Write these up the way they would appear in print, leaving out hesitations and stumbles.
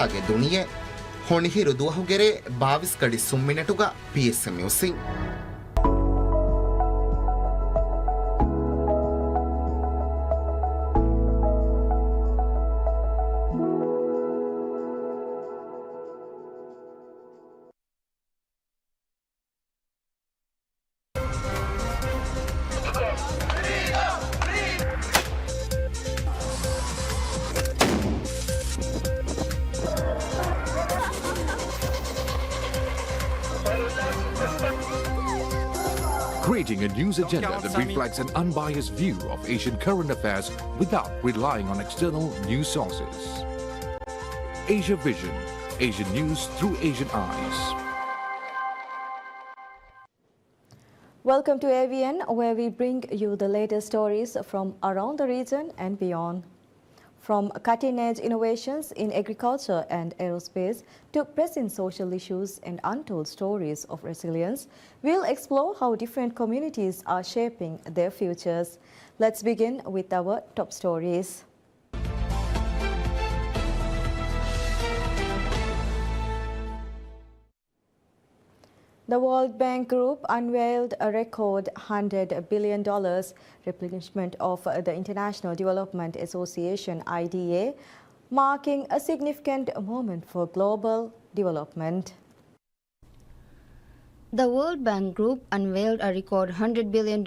ಮಿಸಾಗೆ ದುನಿಯೆ ಹೊಣಿಹಿರು ದುವಹುಗೆರೆ ಬಾವಿಸ್ ಕಡಿ ಸುಮ್ಮಿನೆಟುಗ PSM ಮ್ಯೂಸಿಂಗ್ Creating a news agenda that reflects an unbiased view of Asian current affairs without relying on external news sources. Asia Vision, Asian news through Asian eyes. Welcome to AVN, where we bring you the latest stories from around the region and beyond. From cutting-edge innovations in agriculture and aerospace to pressing social issues and untold stories of resilience, we'll explore how different communities are shaping their futures. Let's begin with our top stories. The World Bank Group unveiled a record $100 billion replenishment of the International Development Association IDA, marking a significant moment for global development. The World Bank Group unveiled a record $100 billion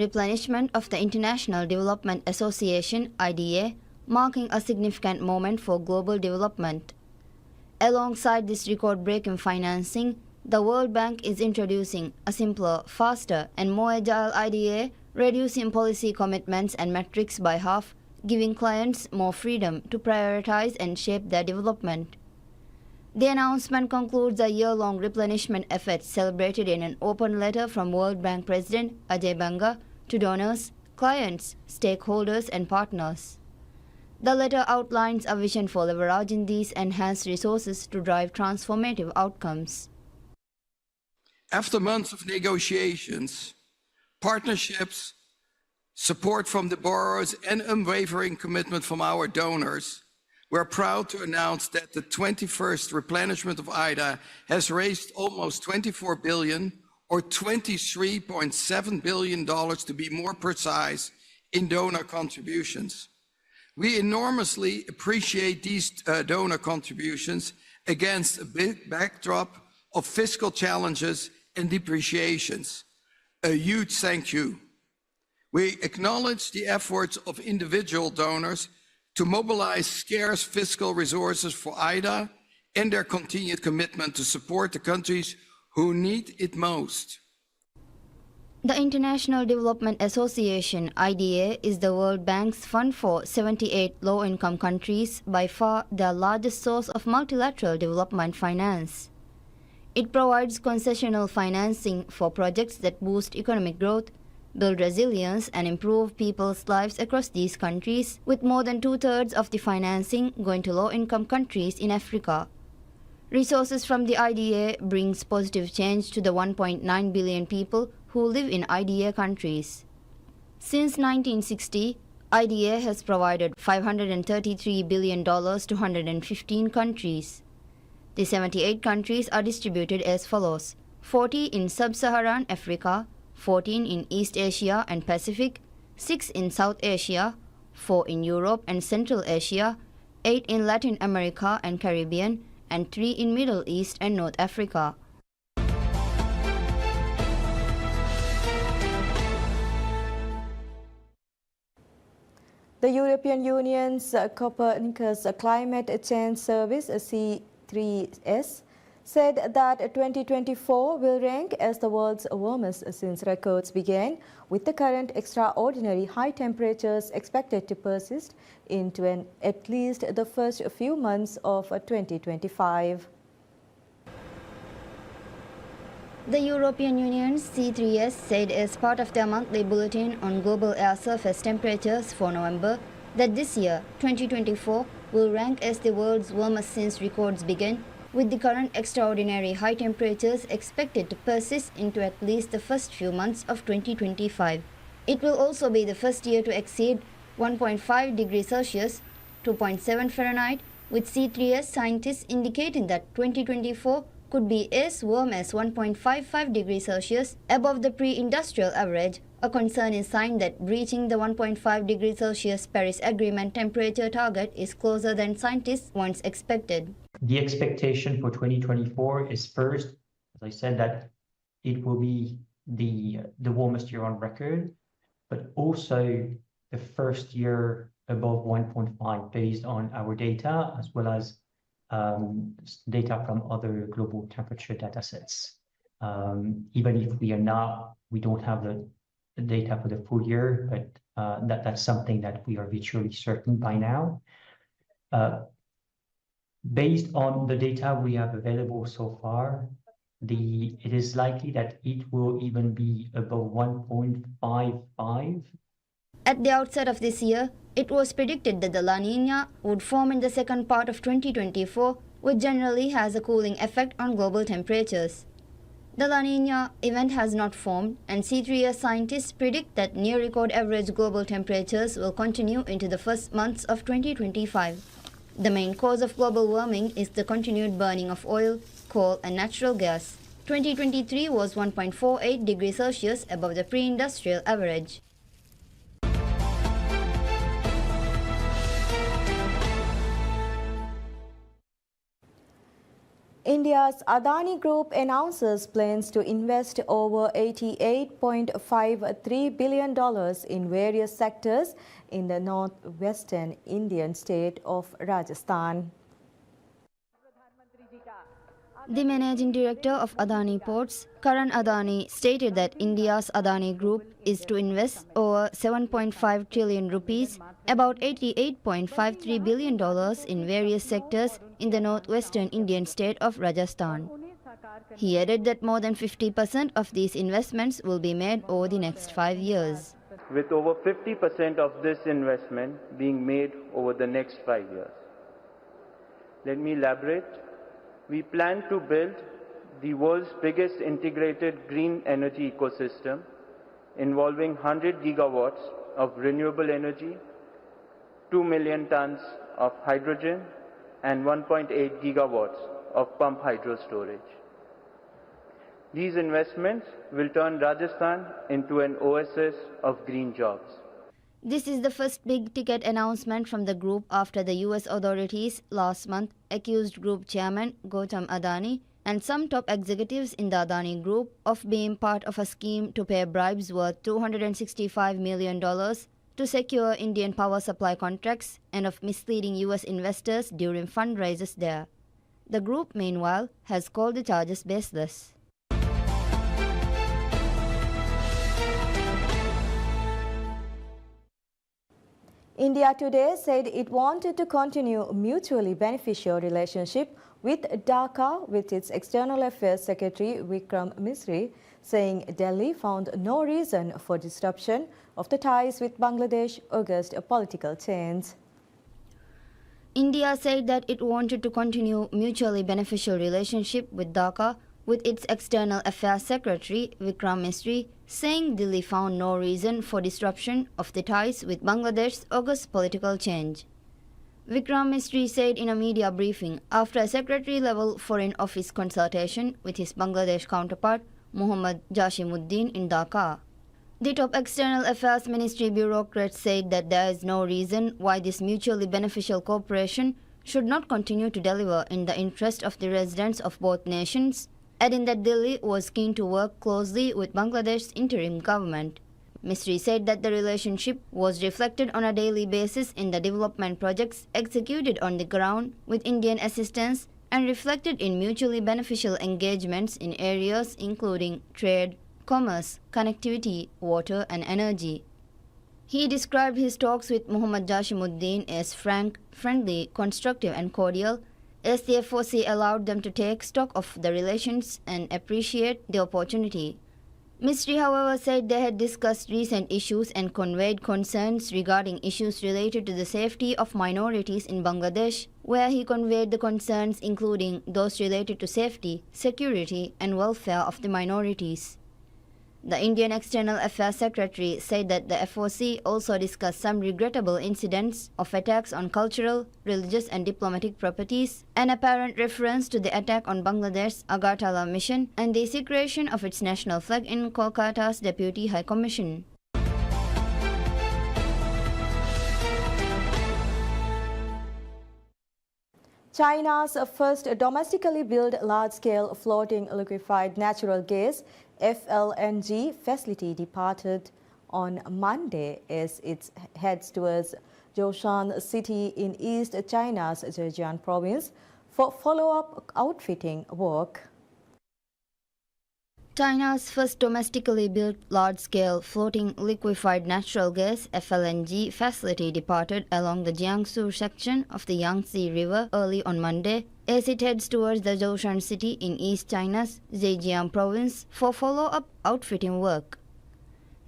replenishment of the International Development Association IDA, marking a significant moment for global development. Alongside this record-breaking financing, the World Bank is introducing a simpler, faster and more agile IDA, reducing policy commitments and metrics by half, giving clients more freedom to prioritize and shape their development. The announcement concludes a year-long replenishment effort celebrated in an open letter from World Bank President Ajay Banga to donors, clients, stakeholders and partners. The letter outlines a vision for leveraging these enhanced resources to drive transformative outcomes. After months of negotiations, partnerships, support from the borrowers and unwavering commitment from our donors, we're proud to announce that the 21st replenishment of IDA has raised almost $24 billion or $23.7 billion to be more precise in donor contributions. We enormously appreciate these donor contributions against a big backdrop of fiscal challenges and depreciations. A huge thank you. We acknowledge the efforts of individual donors to mobilize scarce fiscal resources for IDA and their continued commitment to support the countries who need it most. The International Development Association IDA is the World Bank's fund for 78 low-income countries, by far their largest source of multilateral development finance. It provides concessional financing for projects that boost economic growth, build resilience, and improve people's lives across these countries, with more than two-thirds of the financing going to low-income countries in Africa. Resources from the IDA brings positive change to the 1.9 billion people who live in IDA countries. Since 1960, IDA has provided $533 billion to 115 countries. The 78 countries are distributed as follows: 40 in Sub-Saharan Africa, 14 in East Asia and Pacific, 6 in South Asia, 4 in Europe and Central Asia, 8 in Latin America and Caribbean, and 3 in Middle East and North Africa. The European Union's Copernicus Climate Change Service, C3S, said that 2024 will rank as the world's warmest since records began, with the current extraordinary high temperatures expected to persist into at least the first few months of 2025. The European Union's C3S said as part of their monthly bulletin on global air surface temperatures for November that this year, 2024, will rank as the world's warmest since records began, with the current extraordinary high temperatures expected to persist into at least the first few months of 2025. It will also be the first year to exceed 1.5 degrees Celsius, 2.7 Fahrenheit, with C3S scientists indicating that 2024 could be as warm as 1.55 degrees Celsius above the pre-industrial average. A concern is sign that reaching the 1.5 degrees Celsius Paris Agreement temperature target is closer than scientists once expected. The expectation for 2024 is first, as I said, that it will be the warmest year on record, but also the first year above 1.5 based on our data, as well as data from other global temperature data sets. Even if we don't have the data for the full year, but that's something that we are virtually certain by now. Based on the data we have available so far, it is likely that it will even be above 1.55. At the outset of this year, it was predicted that the La Niña would form in the second part of 2024, which generally has a cooling effect on global temperatures. The La Niña event has not formed, and C3S scientists predict that near-record average global temperatures will continue into the first months of 2025. The main cause of global warming is the continued burning of oil, coal and natural gas. 2023 was 1.48 degrees Celsius above the pre-industrial average. India's Adani Group announces plans to invest over $88.53 billion in various sectors in the northwestern Indian state of Rajasthan. The managing director of Adani Ports, Karan Adani, stated that India's Adani Group is to invest over 7.5 trillion rupees, about $88.53 billion in various sectors in the northwestern Indian state of Rajasthan. He added that more than 50% of these investments will be made over the next 5 years. With over 50% of this investment being made over the next 5 years. Let me elaborate. We plan to build the world's biggest integrated green energy ecosystem involving 100 gigawatts of renewable energy, 2 million tons of hydrogen and 1.8 gigawatts of pump hydro storage. These investments will turn Rajasthan into an oasis of green jobs. This is the first big-ticket announcement from the group after the US authorities last month accused group chairman Gautam Adani and some top executives in the Adani Group of being part of a scheme to pay bribes worth $265 million to secure Indian power supply contracts and of misleading US investors during fundraisers there. The group, meanwhile, has called the charges baseless. India today said it wanted to continue mutually beneficial relationship with Dhaka with its External Affairs Secretary Vikram Misri, saying Delhi found no reason for disruption of the ties with Bangladesh against a political change. India said that it wanted to continue mutually beneficial relationship with Dhaka with its External Affairs Secretary Vikram Misri, saying Delhi found no reason for disruption of the ties with Bangladesh's August political change. Vikram Misri said in a media briefing after a secretary-level Foreign Office consultation with his Bangladesh counterpart Mohammad Jashimuddin in Dhaka. The top External Affairs Ministry bureaucrats said that there is no reason why this mutually beneficial cooperation should not continue to deliver in the interest of the residents of both nations, adding that Delhi was keen to work closely with Bangladesh's interim government. Misri said that the relationship was reflected on a daily basis in the development projects executed on the ground with Indian assistance and reflected in mutually beneficial engagements in areas including trade, commerce, connectivity, water and energy. He described his talks with Mohammad Jashimuddin as frank, friendly, constructive and cordial, as the FOC allowed them to take stock of the relations and appreciate the opportunity. Misri, however, said they had discussed recent issues and conveyed concerns regarding issues related to the safety of minorities in Bangladesh, where he conveyed the concerns including those related to safety, security and welfare of the minorities. The Indian External Affairs Secretary said that the FOC also discussed some regrettable incidents of attacks on cultural, religious and diplomatic properties, an apparent reference to the attack on Bangladesh's Agartala mission and the desecration of its national flag in Kolkata's Deputy High Commission. China's first domestically built large-scale floating liquefied natural gas FLNG facility departed on Monday as it heads towards Zhoushan city in East China's Zhejiang province for follow-up outfitting work. China's first domestically built large-scale floating liquefied natural gas FLNG facility departed along the Jiangsu section of the Yangtze River early on Monday as it heads towards the Zhoushan city in East China's Zhejiang province for follow-up outfitting work.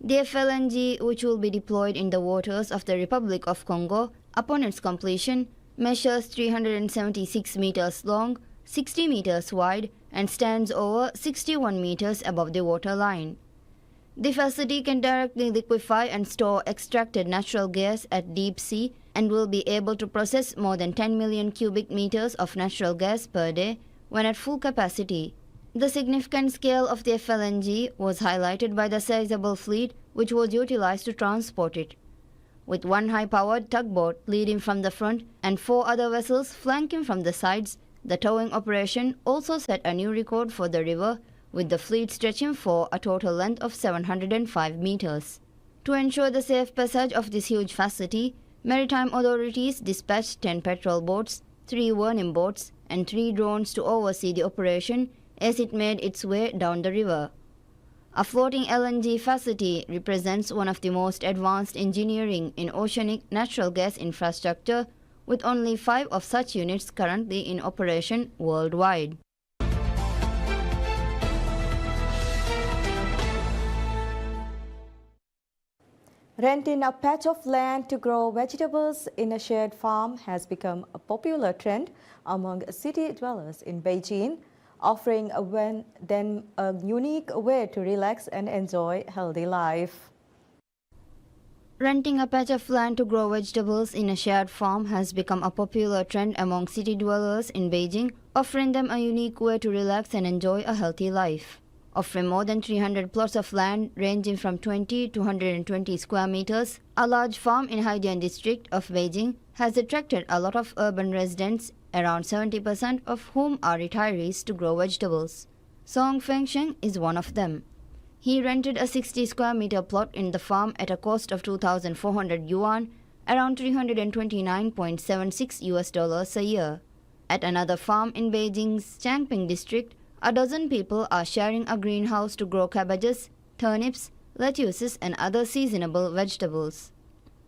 The FLNG, which will be deployed in the waters of the Republic of Congo upon its completion, measures 376 meters long, 60 meters wide, and stands over 61 meters above the waterline. The facility can directly liquefy and store extracted natural gas at deep sea and will be able to process more than 10 million cubic meters of natural gas per day when at full capacity. The significant scale of the FLNG was highlighted by the sizable fleet which was utilized to transport it. With one high-powered tugboat leading from the front and 4 other vessels flanking from the sides, the towing operation also set a new record for the river, with the fleet stretching for a total length of 705 meters. To ensure the safe passage of this huge facility, maritime authorities dispatched 10 patrol boats, 3 warning boats, and 3 drones to oversee the operation as it made its way down the river. A floating LNG facility represents one of the most advanced engineering in oceanic natural gas infrastructure, with only 5 of such units currently in operation worldwide. Renting a patch of land to grow vegetables in a shared farm has become a popular trend among city dwellers in Beijing, offering them a unique way to relax and enjoy healthy life. Renting a patch of land to grow vegetables in a shared farm has become a popular trend among city dwellers in Beijing, offering them a unique way to relax and enjoy a healthy life. Offering more than 300 plots of land ranging from 20 to 120 square meters, a large farm in Haidian district of Beijing has attracted a lot of urban residents, around 70% of whom are retirees, to grow vegetables. Song Fengsheng is one of them. He rented a 60 square meter plot in the farm at a cost of 2,400 yuan, around $329.76 US a year. At another farm in Beijing's Changping district, a dozen people are sharing a greenhouse to grow cabbages, turnips, lettuces, and other seasonable vegetables.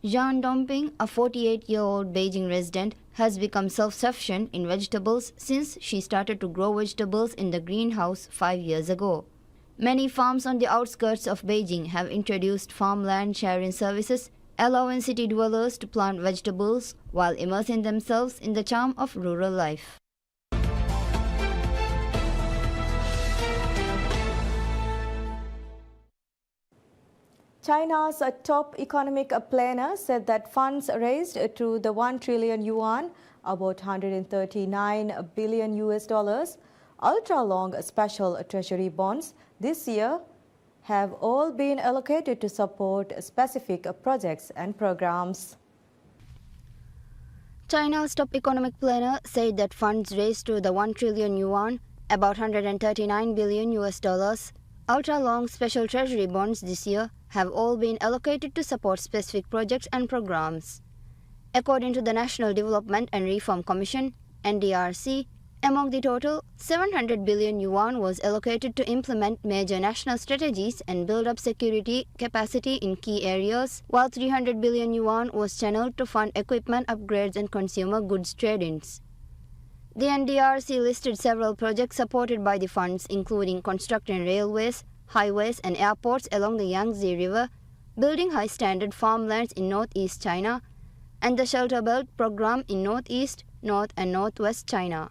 Zhang Dongping, a 48-year-old Beijing resident, has become self-sufficient in vegetables since she started to grow vegetables in the greenhouse 5 years ago. Many farms on the outskirts of Beijing have introduced farmland sharing services, allowing city dwellers to plant vegetables while immersing themselves in the charm of rural life. China's top economic planner said that funds raised through the 1 trillion yuan, about 139 billion US dollars, ultra-long special treasury bonds this year have all been allocated to support specific projects and programs. China's top economic planner said that funds raised through the 1 trillion yuan, about 139 billion US dollars, ultra-long special treasury bonds this year have all been allocated to support specific projects and programs. According to the National Development and Reform Commission, NDRC, among the total, 700 billion yuan was allocated to implement major national strategies and build up security capacity in key areas, while 300 billion yuan was channeled to fund equipment upgrades and consumer goods trade-ins. The NDRC listed several projects supported by the funds, including constructing railways, highways and airports along the Yangtze River, building high-standard farmlands in northeast China, and the Shelter Belt program in northeast, north and northwest China.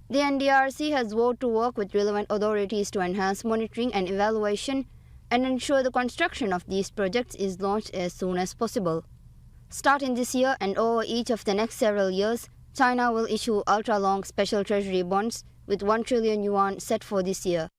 The NDRC has vowed to work with relevant authorities to enhance monitoring and evaluation, and ensure the construction of these projects is launched as soon as possible. Starting this year and over each of the next several years, China will issue ultra-long special treasury bonds with 1 trillion yuan set for this year.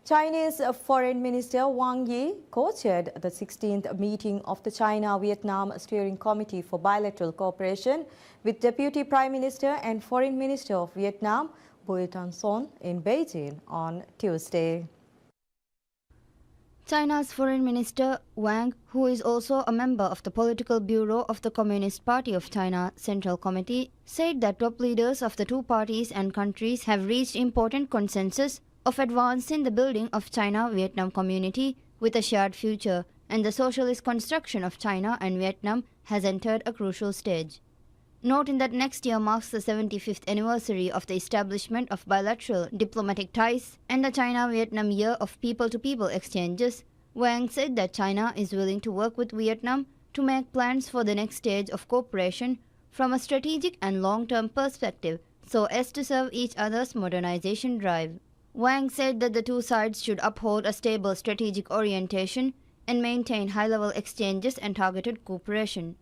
Chinese Foreign Minister Wang Yi co-chaired the 16th meeting of the China-Vietnam Steering Committee for Bilateral Cooperation with Deputy Prime Minister and Foreign Minister of Vietnam, Bui Thanh Son, in Beijing on Tuesday. China's Foreign Minister Wang, who is also a member of the Political Bureau of the Communist Party of China Central Committee, said that top leaders of the two parties and countries have reached important consensus of advancing the building of China-Vietnam community with a shared future, and the socialist construction of China and Vietnam has entered a crucial stage. Noting that next year marks the 75th anniversary of the establishment of bilateral diplomatic ties and the China-Vietnam Year of People-to-People exchanges, Wang said that China is willing to work with Vietnam to make plans for the next stage of cooperation from a strategic and long-term perspective so as to serve each other's modernization drive. Wang said that the two sides should uphold a stable strategic orientation and maintain high-level exchanges and targeted cooperation.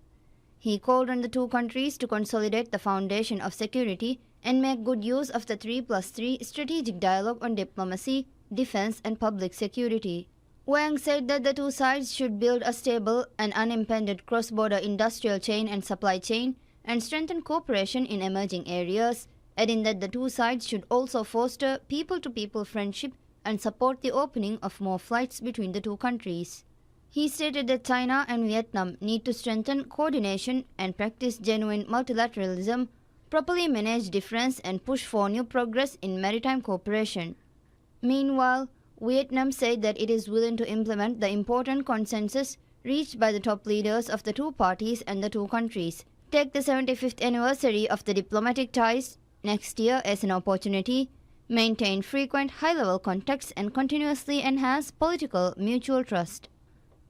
He called on the two countries to consolidate the foundation of security and make good use of the 3+3 strategic dialogue on diplomacy, defense and public security. Wang said that the two sides should build a stable and unimpeded cross-border industrial chain and supply chain and strengthen cooperation in emerging areas, adding that the two sides should also foster people-to-people friendship and support the opening of more flights between the two countries. He stated that China and Vietnam need to strengthen coordination and practice genuine multilateralism, properly manage difference and push for new progress in maritime cooperation. Meanwhile, Vietnam said that it is willing to implement the important consensus reached by the top leaders of the two parties and the two countries, take the 75th anniversary of the diplomatic ties next year as an opportunity, maintain frequent high-level contacts and continuously enhance political mutual trust.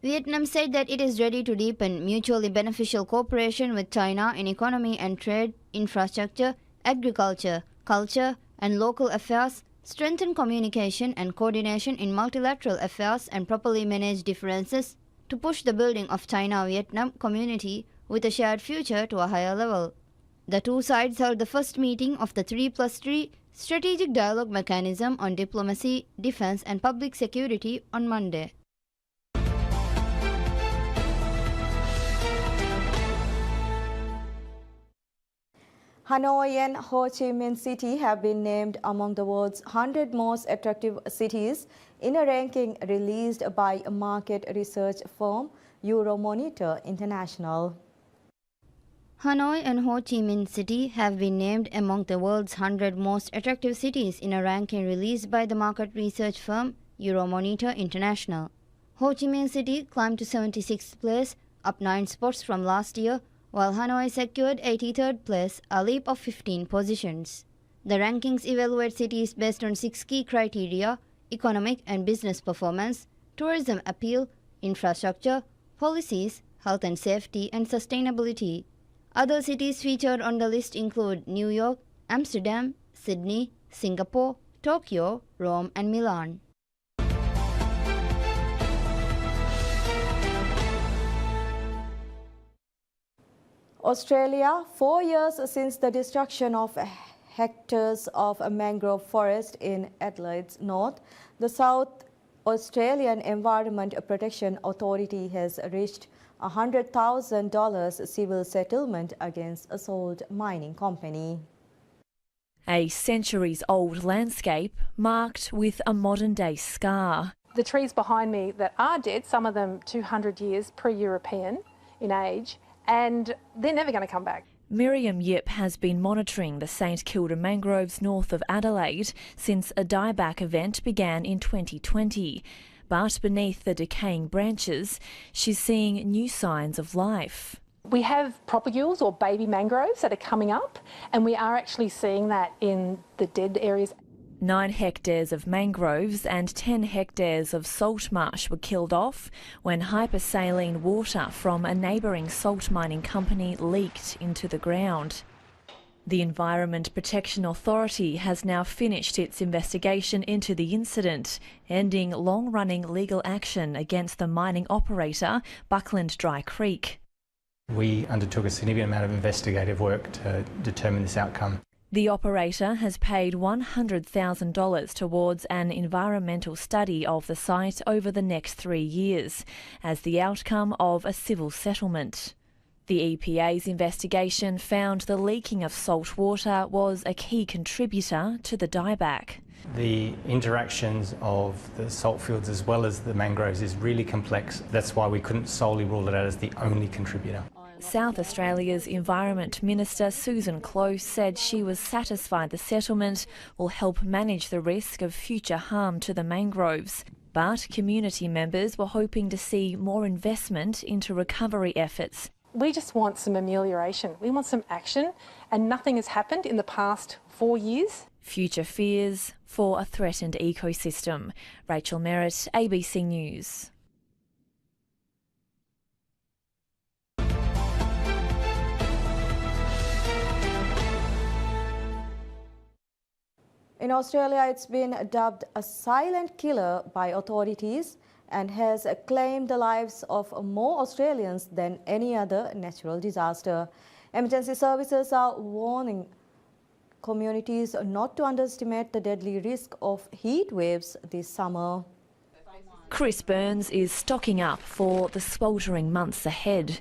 Vietnam said that it is ready to deepen mutually beneficial cooperation with China in economy and trade, infrastructure, agriculture, culture, and local affairs, strengthen communication and coordination in multilateral affairs and properly manage differences to push the building of China-Vietnam community with a shared future to a higher level. The two sides held the first meeting of the 3+3 strategic dialogue mechanism on diplomacy, defense and public security on Monday. Hanoi and Ho Chi Minh City have been named among the world's 100 most attractive cities in a ranking released by a market research firm Euromonitor International. Hanoi and Ho Chi Minh City have been named among the world's 100 most attractive cities in a ranking released by the market research firm Euromonitor International. Ho Chi Minh City climbed to 76th place, up 9 spots from last year, while Hanoi secured 83rd place, a leap of 15 positions. The rankings evaluate cities based on 6 key criteria: economic and business performance, tourism appeal, infrastructure, policies, health and safety, and sustainability. Other cities featured on the list include New York, Amsterdam, Sydney, Singapore, Tokyo, Rome, and Milan. Australia, 4 years since the destruction of hectares of a mangrove forest in Adelaide's north, the South Australian Environment Protection Authority has reached a $100,000 civil settlement against a sold mining company. A centuries-old landscape marked with a modern-day scar. The trees behind me that are dead, some of them 200 years pre-European in age, and they're never going to come back. Miriam Yip has been monitoring the St Kilda mangroves north of Adelaide since a dieback event began in 2020. But beneath the decaying branches, she's seeing new signs of life. We have propagules or baby mangroves that are coming up, and we are actually seeing that in the dead areas. 9 hectares of mangroves and 10 hectares of salt marsh were killed off when hypersaline water from a neighbouring salt mining company leaked into the ground. The Environment Protection Authority has now finished its investigation into the incident, ending long-running legal action against the mining operator, Buckland Dry Creek. We undertook a significant amount of investigative work to determine this outcome. The operator has paid $100,000 towards an environmental study of the site over the next 3 years, as the outcome of a civil settlement. The EPA's investigation found the leaking of salt water was a key contributor to the dieback. The interactions of the salt fields as well as the mangroves is really complex. That's why we couldn't solely rule it out as the only contributor. South Australia's Environment Minister Susan Close said she was satisfied the settlement will help manage the risk of future harm to the mangroves. But community members were hoping to see more investment into recovery efforts. We just want some amelioration. We want some action, and nothing has happened in the past 4 years. Future fears for a threatened ecosystem. Rachel Merritt, ABC News. In Australia, it's been dubbed a silent killer by authorities and has claimed the lives of more Australians than any other natural disaster. Emergency services are warning communities not to underestimate the deadly risk of heat waves this summer. Chris Burns is stocking up for the sweltering months ahead.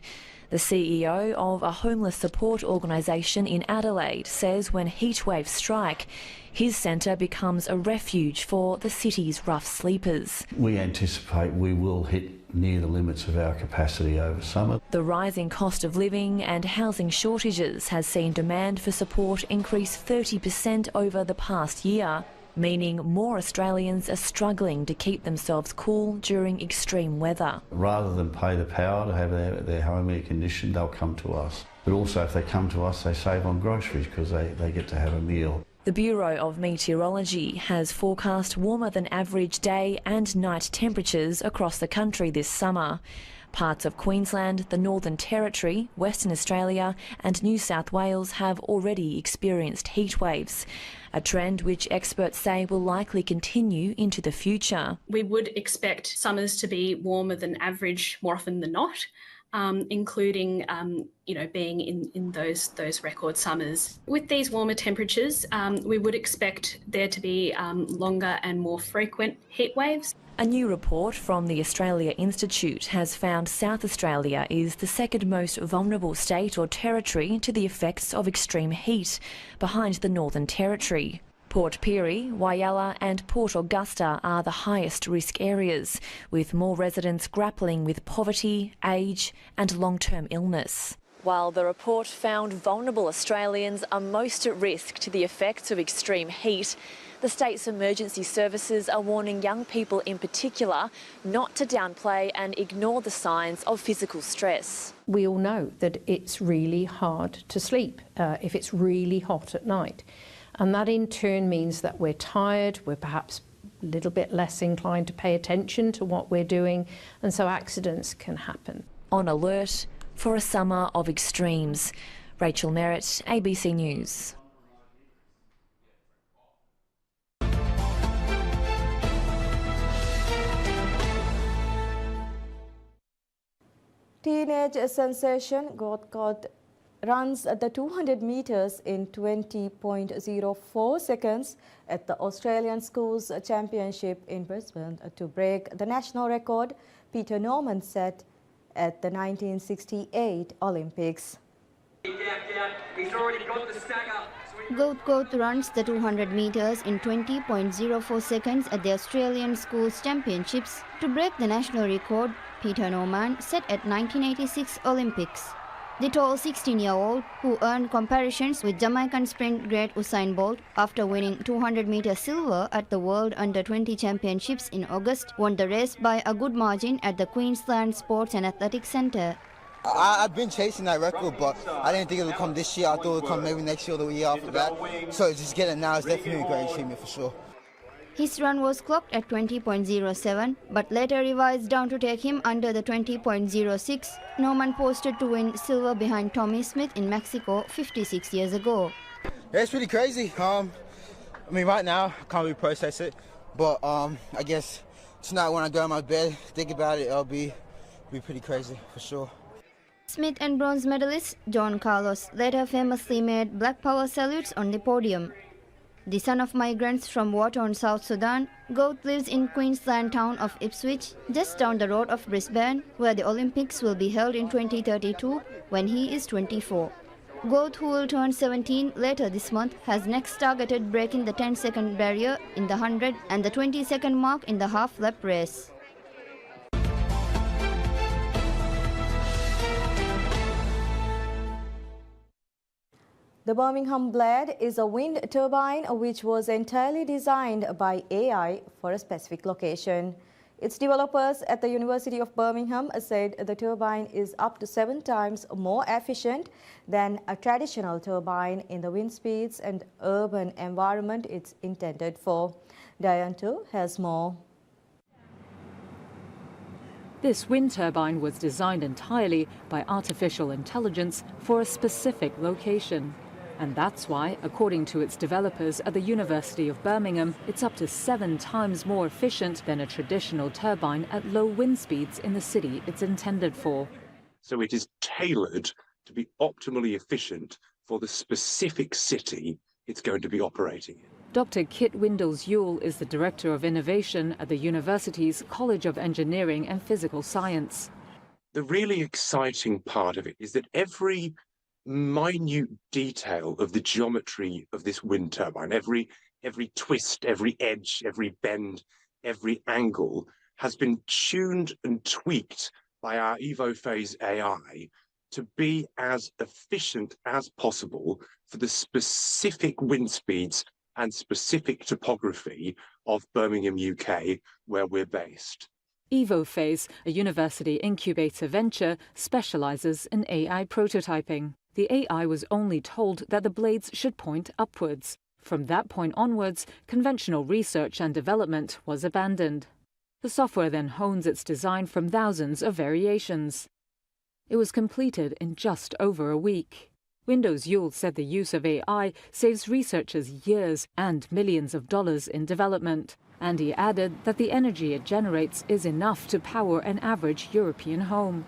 The CEO of a homeless support organisation in Adelaide says when heatwaves strike, his centre becomes a refuge for the city's rough sleepers. We anticipate we will hit near the limits of our capacity over summer. The rising cost of living and housing shortages has seen demand for support increase 30% over the past year, meaning more Australians are struggling to keep themselves cool during extreme weather. Rather than pay the power to have their home air conditioned, they'll come to us. But also if they come to us, they save on groceries because they get to have a meal. The Bureau of Meteorology has forecast warmer than average day and night temperatures across the country this summer. Parts of Queensland, the Northern Territory, Western Australia and New South Wales have already experienced heat waves, a trend which experts say will likely continue into the future. We would expect summers to be warmer than average more often than not, including being in those record summers. With these warmer temperatures, we would expect there to be longer and more frequent heat waves. A new report from the Australia Institute has found South Australia is the second most vulnerable state or territory to the effects of extreme heat, behind the Northern Territory. Port Pirie, Whyalla and Port Augusta are the highest risk areas, with more residents grappling with poverty, age and long-term illness. While the report found vulnerable Australians are most at risk to the effects of extreme heat, the state's emergency services are warning young people in particular not to downplay and ignore the signs of physical stress. We all know that it's really hard to sleep if it's really hot at night. And that in turn means that we're tired, we're perhaps a little bit less inclined to pay attention to what we're doing, and so accidents can happen. On alert for a summer of extremes. Rachel Merritt, ABC News. Teenage sensation Gothcott runs the 200 metres in 20.04 seconds at the Australian Schools Championship in Brisbane to break the national record Peter Norman set at the 1968 Olympics. He's already got the stagger. Gothcott runs the 200 metres in 20.04 seconds at the Australian Schools Championships to break the national record Peter Norman set at 1986 Olympics. The tall 16-year-old, who earned comparisons with Jamaican sprint great Usain Bolt after winning 200-metre silver at the World Under-20 Championships in August, won the race by a good margin at the Queensland Sports and Athletics Centre. I've been chasing that record, but I didn't think it would come this year. I thought it would come maybe next year or the year after that. So just getting it now is definitely a great achievement for sure. His run was clocked at 20.07, but later revised down to take him under the 20.06. Norman posted to win silver behind Tommy Smith in Mexico 56 years ago. Yeah, it's pretty crazy. I mean, right now, I can't really process it. But I guess tonight when I go in my bed, think about it, it'll be pretty crazy, for sure. Smith and bronze medalist John Carlos later famously made Black Power salutes on the podium. The son of migrants from war-torn South Sudan, Goat lives in Queensland town of Ipswich, just down the road of Brisbane, where the Olympics will be held in 2032 when he is 24. Goat, who will turn 17 later this month, has next targeted breaking the 10-second barrier in the 100 and the 20-second mark in the half-lap race. The Birmingham Blade is a wind turbine which was entirely designed by AI for a specific location. Its developers at the University of Birmingham said the turbine is up to 7 times more efficient than a traditional turbine in the wind speeds and urban environment it's intended for. Diane Tu has more. This wind turbine was designed entirely by artificial intelligence for a specific location. And that's why, according to its developers at the University of Birmingham, it's up to 7 times more efficient than a traditional turbine at low wind speeds in the city it's intended for. So it is tailored to be optimally efficient for the specific city it's going to be operating in. Dr. Kit Windles-Yule is the Director of Innovation at the university's College of Engineering and Physical Science. The really exciting part of it is that every minute detail of the geometry of this wind turbine, every twist, every edge, every bend, every angle has been tuned and tweaked by our EvoPhase AI to be as efficient as possible for the specific wind speeds and specific topography of Birmingham, UK, where we're based. EvoPhase, a university incubator venture, specialises in AI prototyping. The AI was only told that the blades should point upwards. From that point onwards, conventional research and development was abandoned. The software then hones its design from thousands of variations. It was completed in just over a week. Windles-Yule said the use of AI saves researchers years and millions of dollars in development. And he added that the energy it generates is enough to power an average European home.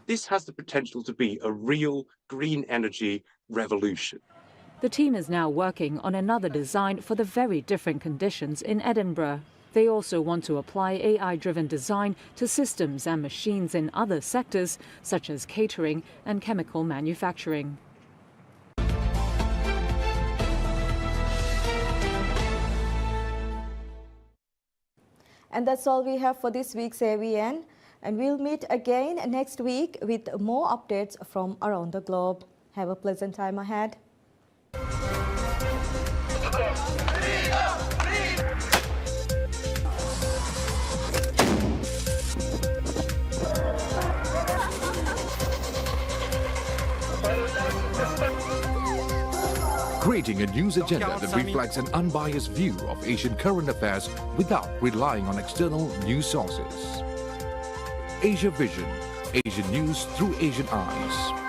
This has the potential to be a real green energy revolution. The team is now working on another design for the very different conditions in Edinburgh. They also want to apply AI-driven design to systems and machines in other sectors, such as catering and chemical manufacturing. And that's all we have for this week's AVN. And we'll meet again next week with more updates from around the globe. Have a pleasant time ahead. Creating a news agenda that reflects an unbiased view of Asian current affairs without relying on external news sources. Asia Vision, Asian news through Asian eyes.